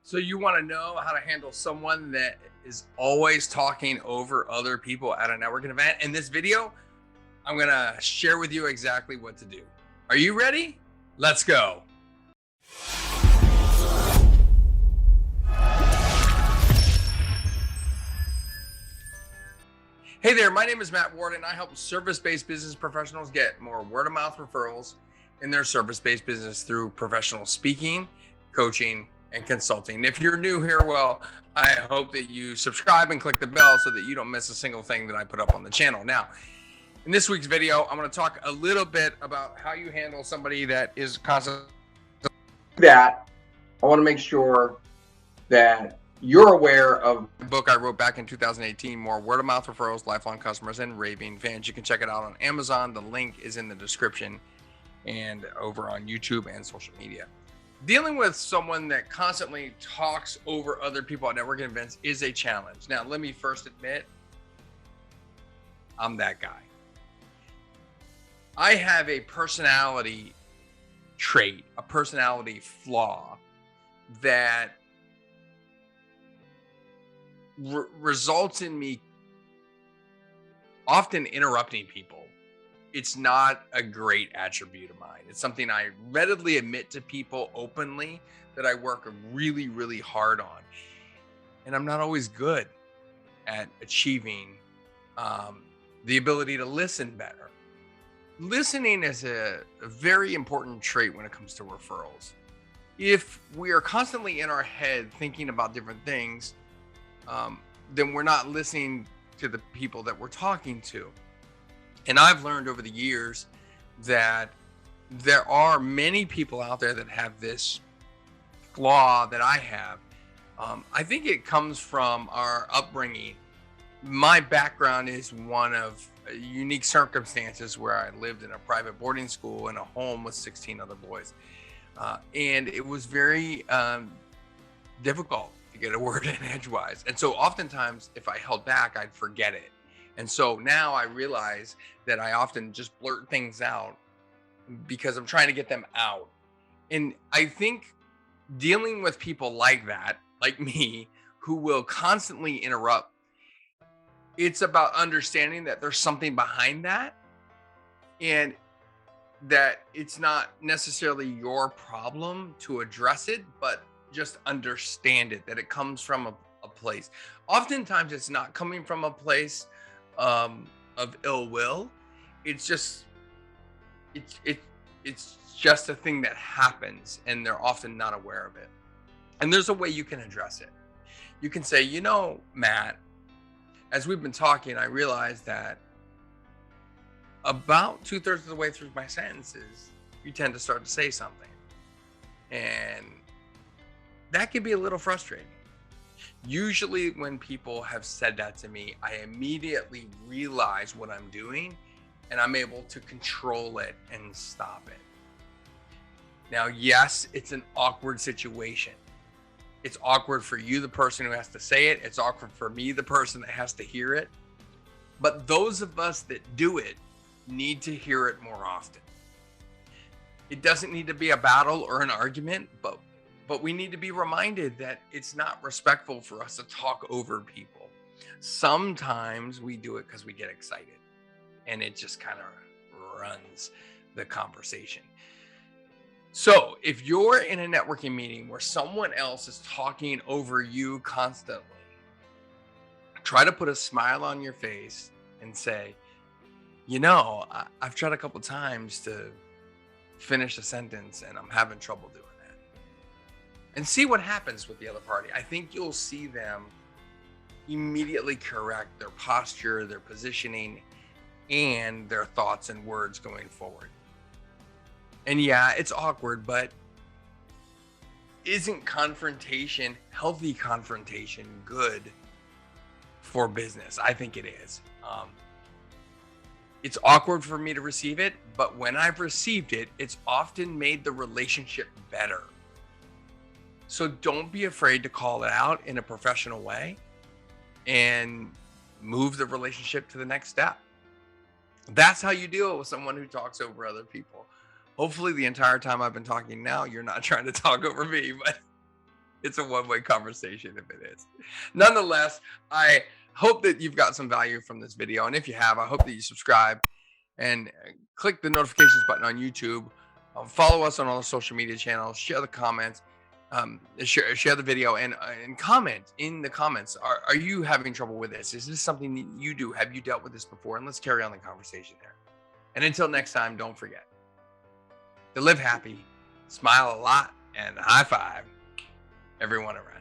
So you want to know how to handle someone that is always talking over other people at a networking event? In this video, I'm going to share with you exactly what to do. Are you ready? Let's go. Hey there, my name is Matt Ward, and I help service-based business professionals get more word-of-mouth referrals in their service-based business through professional speaking, coaching, and consulting. If you're new here, well, I hope that you subscribe and click the bell so that you don't miss a single thing that I put up on the channel. Now, in this week's video, I'm going to talk a little bit about how you handle somebody that is constantly that. I want to make sure that you're aware of the book I wrote back in 2018, More Word of Mouth Referrals, Lifelong Customers, and Raving Fans. You can check it out on Amazon. The link is in the description and over on YouTube and social media. Dealing with someone that constantly talks over other people at networking events is a challenge. Now, let me first admit, I'm that guy. I have a personality trait, a personality flaw that results in me often interrupting people. It's not a great attribute of mine. It's something I readily admit to people openly that I work really, really hard on. And I'm not always good at achieving the ability to listen better. Listening is a very important trait when it comes to referrals. If we are constantly in our head thinking about different things, then we're not listening to the people that we're talking to. And I've learned over the years that there are many people out there that have this flaw that I have. I think it comes from our upbringing. My background is one of unique circumstances where I lived in a private boarding school in a home with 16 other boys. And it was very difficult to get a word in edgewise. And so oftentimes if I held back, I'd forget it. And so now I realize that I often just blurt things out because I'm trying to get them out. And I think dealing with people like that, like me, who will constantly interrupt, it's about understanding that there's something behind that and that it's not necessarily your problem to address it, but just understand it, that it comes from a place. Oftentimes it's not coming from a place of ill will. It's just it's just a thing that happens and they're often not aware of it. And there's a way you can address it. You can say, Matt, as we've been talking, I realized that about 2/3 of the way through my sentences, you tend to start to say something. And that can be a little frustrating. Usually when people have said that to me, I immediately realize what I'm doing and I'm able to control it and stop it. Now, yes, it's an awkward situation. It's awkward for you, the person who has to say it. It's awkward for me, the person that has to hear it. But those of us that do it need to hear it more often. It doesn't need to be a battle or an argument, but we need to be reminded that it's not respectful for us to talk over people. Sometimes we do it because we get excited and it just kind of runs the conversation. So if you're in a networking meeting where someone else is talking over you constantly, try to put a smile on your face and say, I've tried a couple times to finish a sentence and I'm having trouble doing that. And see what happens with the other party. I think you'll see them immediately correct their posture, their positioning, and their thoughts and words going forward. And yeah, it's awkward, but isn't confrontation, healthy confrontation, good for business? I think it is. It's awkward for me to receive it, but when I've received it, it's often made the relationship better. So don't be afraid to call it out in a professional way and move the relationship to the next step. That's how you deal with someone who talks over other people. Hopefully the entire time I've been talking now, you're not trying to talk over me, but It's a one-way conversation if it is. Nonetheless, I hope that you've got some value from this video. And if you have, I hope that you subscribe and click the notifications button on YouTube. Follow us on all the social media channels. Share the comments. Share the video and comment in the comments. Are you having trouble with this? Is this something that you do? Have you dealt with this before? And let's carry on the conversation there. And until next time, don't forget to live happy, smile a lot, and high five everyone around.